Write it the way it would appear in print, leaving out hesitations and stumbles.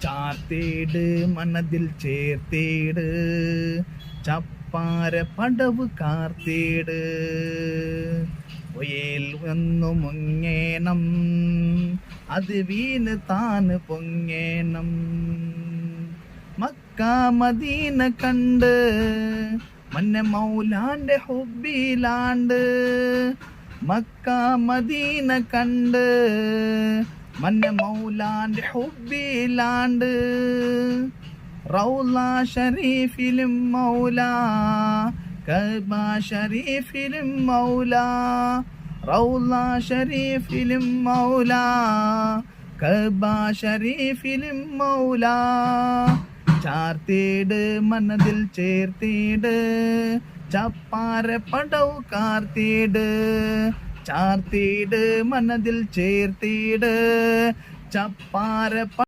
ചാർത്തേട് മനതിൽ ചേർത്തേട് ചപ്പാര പടവ് കാർത്തേട് ഒയേൽ വന്നു മുങ്ങേണം അത് വീണ് താന് പൊങ്ങേണം മക്ക മദീന കണ്ട് മന്നെ മൗലാന്റെ ഹുബിലാണ്ട് മക്ക മദീന കണ്ട് മന്നെ മൗലാന്റെ ഹുബിലാണ്ട് റൗള ഷരീഫിലും മൗല കഅബ ഷരീഫിലും മൗല റൗള ഷരീഫിലും മൗല കഅബ ഷരീഫിലും മൗല ചാർത്തേട് മനതിൽ ചേർത്തേട് ചപ്പാര പടവ് കാർത്തേട് ചാർത്തേട് മനതിൽ ചേർത്തേട് ചപ്പാര